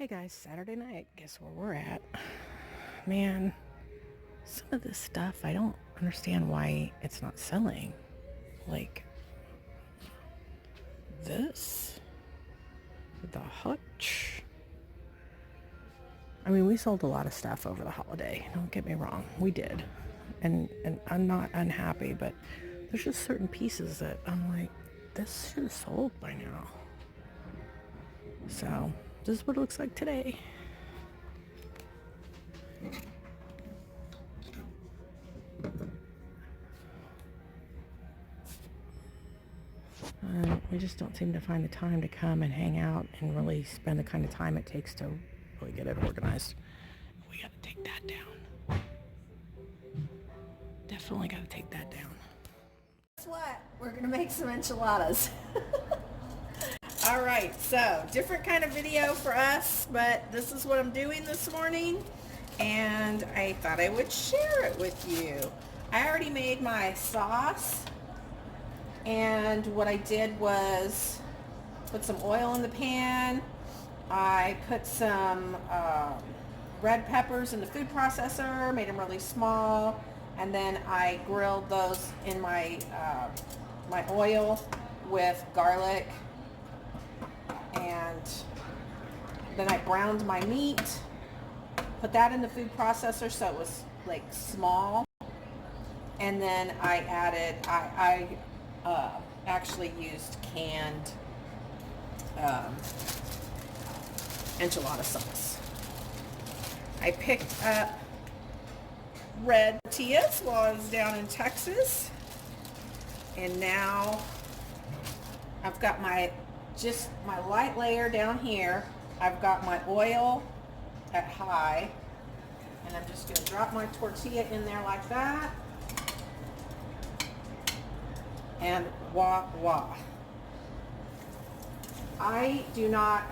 Hey guys, Saturday night, guess where we're at? Man, some of this stuff, I don't understand why it's not selling. Like this, the hutch. I mean, we sold a lot of stuff over the holiday. Don't get me wrong, we did. And I'm not unhappy, but there's just certain pieces that I'm like, this should have sold by now. So, this is what it looks like today. We just don't seem to find the time to come and hang out and really spend the kind of time it takes to really get it organized. We got to take that down. Definitely got to take that down. Guess what? We're going to make some enchiladas. All right, so different kind of video for us, but this is what I'm doing this morning, and I thought I would share it with you. I already made my sauce, and what I did was put some oil in the pan. I put some red peppers in the food processor, made them really small, and then I grilled those in my my oil with garlic, and then I browned my meat, put that in the food processor so it was like small, and then I added, I actually used canned enchilada sauce. I picked up red tortillas while I was down in Texas, and now I've got my light layer down here. I've got my oil at high, and I'm just going to drop my tortilla in there like that, and wah wah. I do not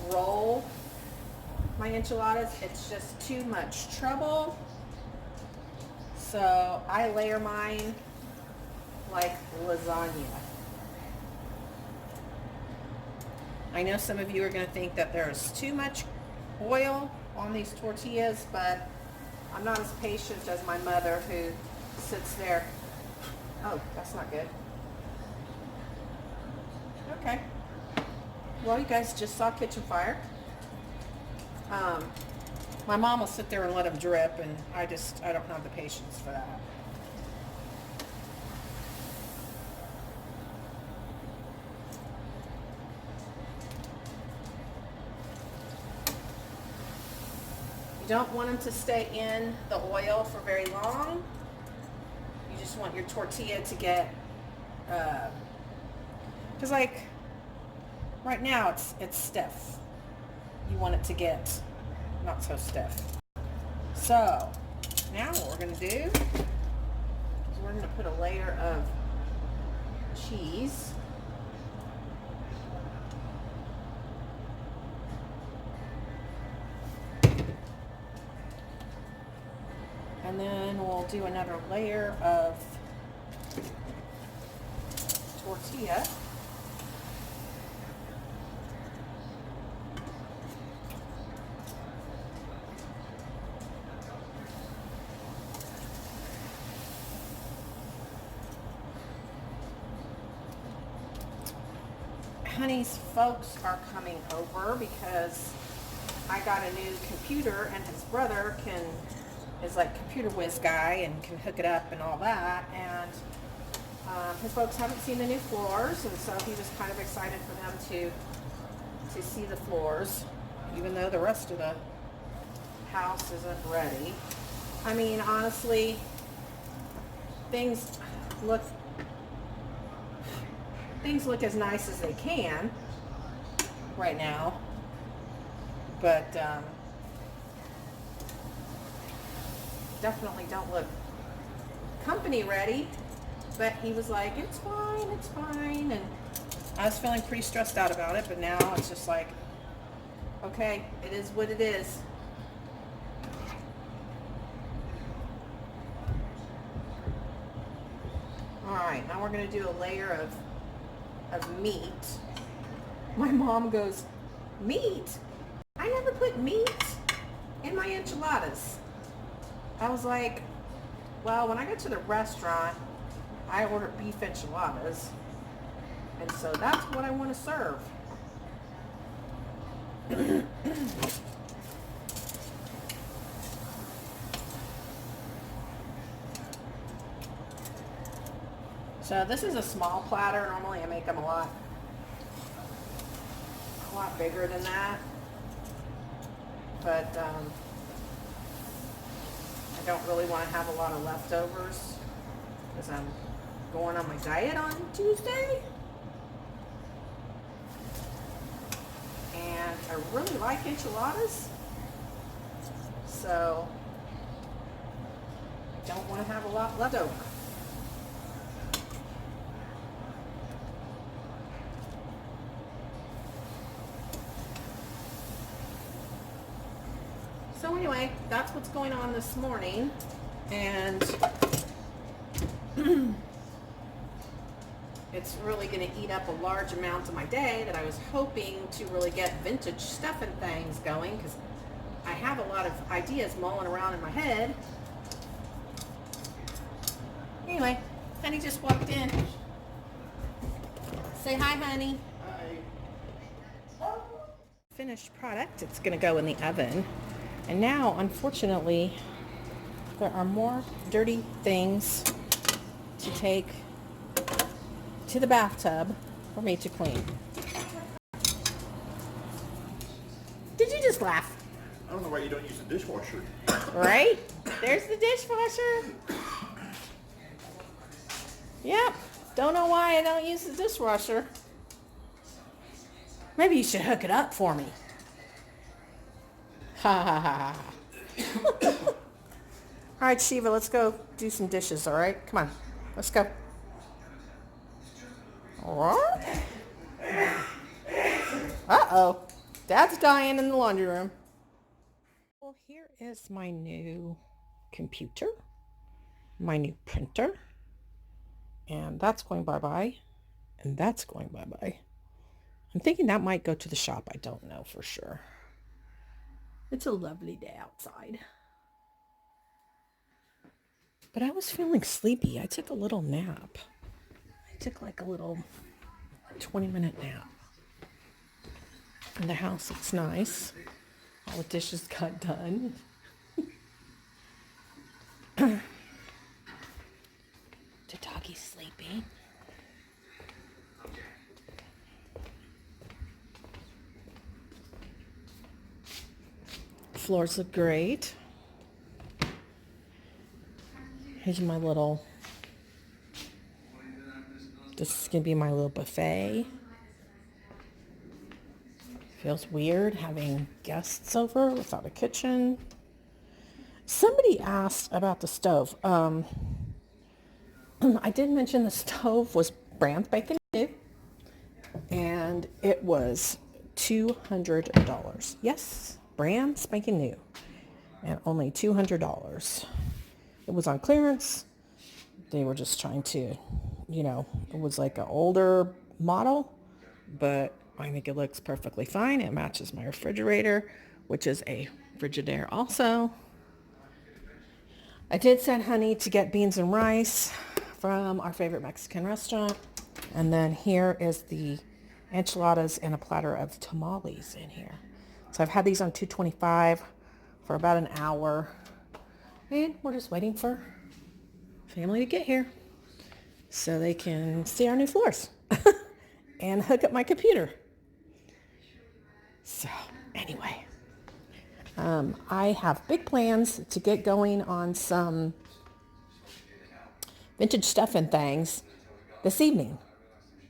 roll my enchiladas. It's just too much trouble. So I layer mine like lasagna. I know some of you are going to think that there's too much oil on these tortillas, but I'm not as patient as my mother, who sits there. Oh, that's not good. Okay. Well, you guys just saw kitchen fire. My mom will sit there and let them drip, and I don't have the patience for that. You don't want them to stay in the oil for very long. You just want your tortilla to get, because like right now it's stiff. You want it to get not so stiff. So now what we're going to do is we're going to put a layer of cheese. And then we'll do another layer of tortilla. Honey's folks are coming over because I got a new computer, and his brother is like computer whiz guy and can hook it up and all that, and his folks haven't seen the new floors, and so he was kind of excited for them to see the floors, even though the rest of the house isn't ready. I mean, honestly, things look as nice as they can right now, but definitely don't look company ready. But he was like, it's fine, and I was feeling pretty stressed out about it, but now it's just like, okay, it is what it is. All right, now we're going to do a layer of meat. My mom goes, meat? I never put meat in my enchiladas. I was like, well, when I go to the restaurant, I order beef enchiladas. And so that's what I want to serve. So this is a small platter. Normally I make them a lot bigger than that. But I don't really want to have a lot of leftovers because I'm going on my diet on Tuesday. And I really like enchiladas. So I don't want to have a lot left over. So anyway, that's what's going on this morning, and it's really going to eat up a large amount of my day that I was hoping to really get vintage stuff and things going, because I have a lot of ideas mulling around in my head. Anyway, honey just walked in. Say hi, honey. Hi. Finished product. It's going to go in the oven. And now, unfortunately, there are more dirty things to take to the bathtub for me to clean. Did you just laugh? I don't know why you don't use the dishwasher. Right? There's the dishwasher. Yep. Don't know why I don't use the dishwasher. Maybe you should hook it up for me. Ha ha ha ha. All right, Shiva, let's go do some dishes, all right? Come on, let's go. All right. Uh-oh. Dad's dying in the laundry room. Well, here is my new computer, my new printer, and that's going bye-bye, and that's going bye-bye. I'm thinking that might go to the shop. I don't know for sure. It's a lovely day outside. But I was feeling sleepy. I took a little nap. I took like a little 20-minute nap. And the house looks nice. All the dishes got done. The doggy's sleeping. Floors look great. Here's my little, this is going to be my little buffet. Feels weird having guests over without a kitchen. Somebody asked about the stove. I did mention the stove was brand spanking new, and it was $200. Yes, brand spanking new, and only $200. It was on clearance. They were just trying to, it was like an older model, but I think it looks perfectly fine. It matches my refrigerator, which is a Frigidaire also. I did send Honey to get beans and rice from our favorite Mexican restaurant. And then here is the enchiladas and a platter of tamales in here. So I've had these on 225 for about an hour. And we're just waiting for family to get here so they can see our new floors and hook up my computer. So anyway, I have big plans to get going on some vintage stuff and things this evening,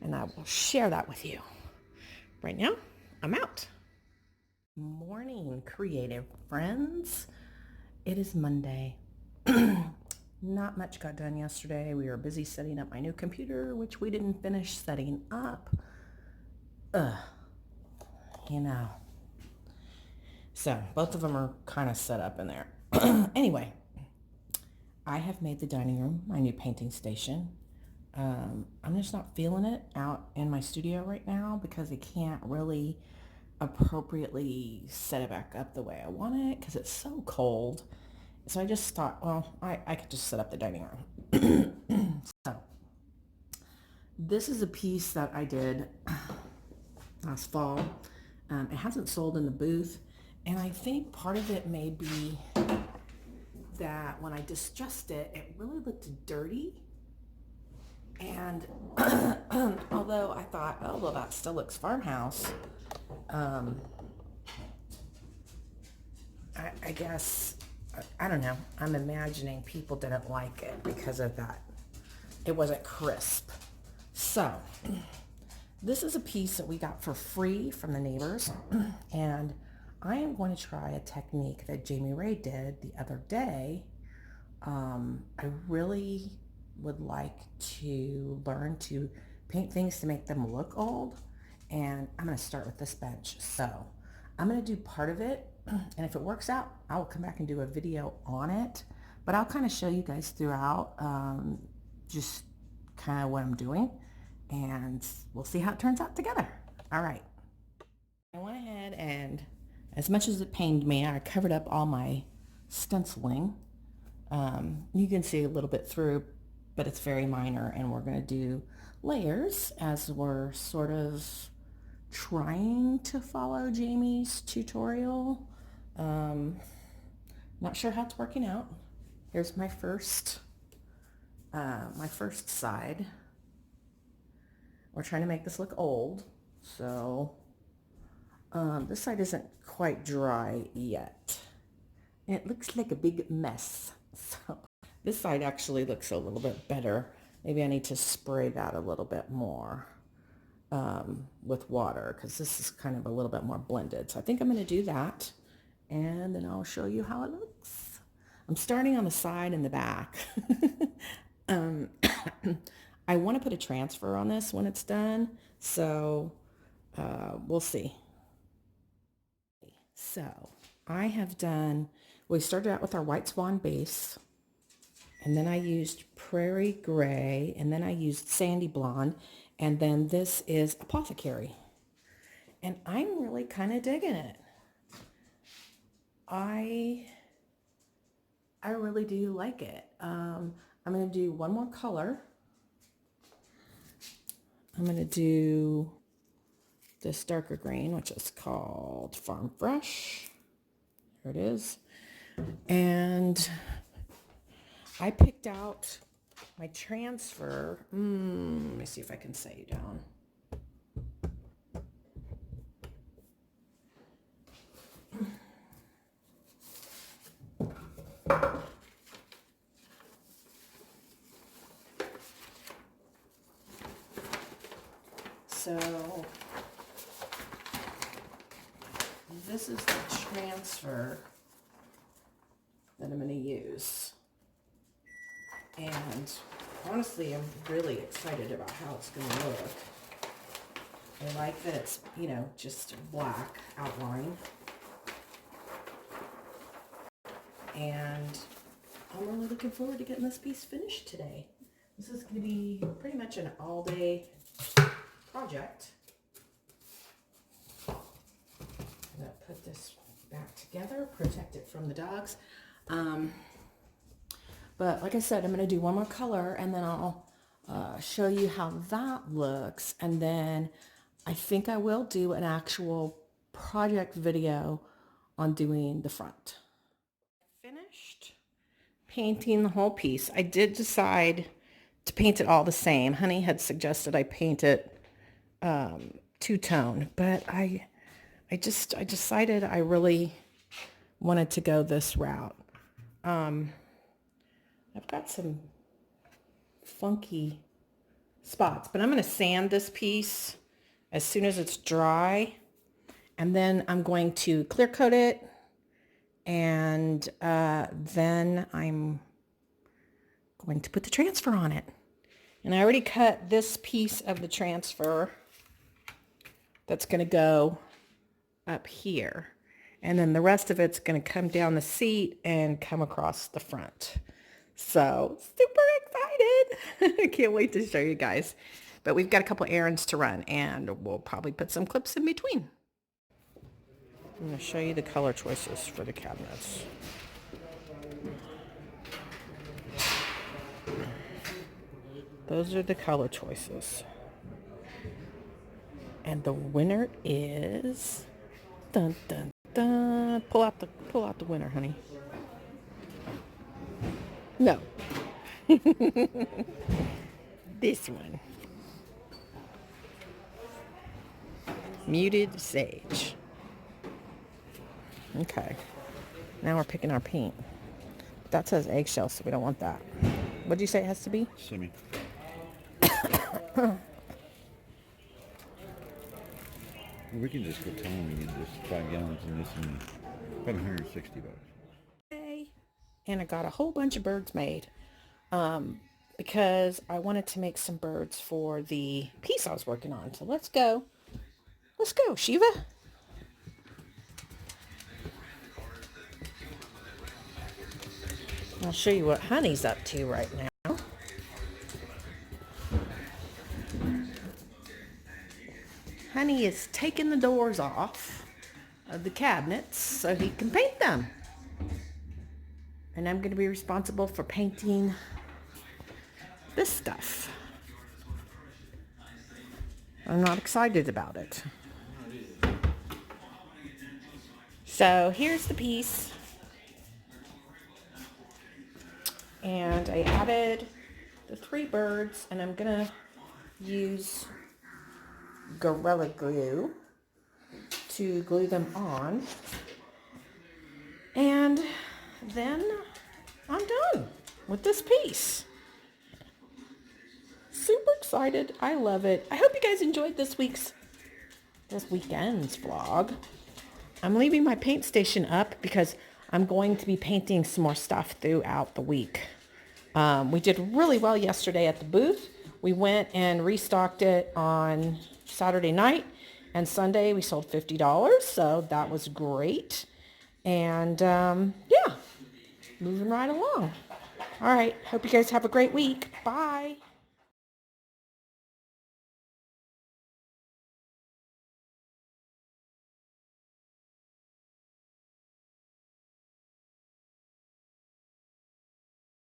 and I will share that with you. Right now, I'm out. Morning, creative friends. It is Monday. Not much got done yesterday. We were busy setting up my new computer, which we didn't finish setting up. So both of them are kind of set up in there. Anyway, I have made the dining room my new painting station. I'm just not feeling it out in my studio right now because I can't really appropriately set it back up the way I want it because it's so cold. So I just thought, well, I could just set up the dining room. So this is a piece that I did last fall. It hasn't sold in the booth, and I think part of it may be that when I distressed it, it really looked dirty. And although I thought, oh, well, that still looks farmhouse, I guess, I don't know. I'm imagining people didn't like it because of that. It wasn't crisp. So this is a piece that we got for free from the neighbors. And I am going to try a technique that Jamie Ray did the other day. I really would like to learn to paint things to make them look old. And I'm going to start with this bench. So I'm going to do part of it. And if it works out, I will come back and do a video on it. But I'll kind of show you guys throughout just kind of what I'm doing. And we'll see how it turns out together. All right. I went ahead and, as much as it pained me, I covered up all my stenciling. You can see a little bit through, but it's very minor, and we're going to do layers as we're sort of trying to follow Jamie's tutorial. Not sure how it's working out. Here's my first side. We're trying to make this look old, so this side isn't quite dry yet. And it looks like a big mess. So this side actually looks a little bit better. Maybe I need to spray that a little bit more with water, because this is kind of a little bit more blended. So I think I'm going to do that, and then I'll show you how it looks. I'm starting on the side and the back. I want to put a transfer on this when it's done, so we'll see. So I have done, we started out with our White Swan base, and then I used Prairie Gray, and then I used Sandy Blonde, and then this is Apothecary. And I'm really kind of digging it. I really do like it. I'm going to do one more color. I'm going to do this darker green, which is called Farm Fresh. There it is. And I picked out my transfer. Let me see if I can set you down. So this is the transfer that I'm going to use. And honestly, I'm really excited about how it's going to look. I like that it's, you know, just a black outline. And I'm really looking forward to getting this piece finished today. This is going to be pretty much an all-day project. I'm going to put this back together, protect it from the dogs. But like I said, I'm going to do one more color, and then I'll show you how that looks. And then I think I will do an actual project video on doing the front. Finished painting the whole piece. I did decide to paint it all the same. Honey had suggested I paint it two-tone, but I decided I really wanted to go this route. I've got some funky spots, but I'm going to sand this piece as soon as it's dry, and then I'm going to clear coat it, and then I'm going to put the transfer on it. And I already cut this piece of the transfer that's going to go up here. And then the rest of it's going to come down the seat and come across the front. So super excited. I can't wait to show you guys. But we've got a couple errands to run, and we'll probably put some clips in between. I'm going to show you the color choices for the cabinets. Those are the color choices. And the winner is... Dun, dun, dun. Pull out the winner, honey. No. This one. Muted sage. Okay. Now we're picking our paint. That says eggshell, so we don't want that. What do you say it has to be? Semi. We can just go towing and just 5 gallons in this and about $160. Okay. And I got a whole bunch of birds made because I wanted to make some birds for the piece I was working on. So let's go. Let's go, Shiva. I'll show you what Honey's up to right now. Honey is taking the doors off of the cabinets so he can paint them. And I'm going to be responsible for painting this stuff. I'm not excited about it. So here's the piece. And I added the 3 birds, and I'm going to use Gorilla Glue to glue them on. And then I'm done with this piece. Super excited. I love it. I hope you guys enjoyed this weekend's vlog. I'm leaving my paint station up because I'm going to be painting some more stuff throughout the week. We did really well yesterday at the booth. We went and restocked it on Saturday night, and Sunday we sold $50, so that was great. And yeah, moving right along. All right, hope you guys have a great week. Bye.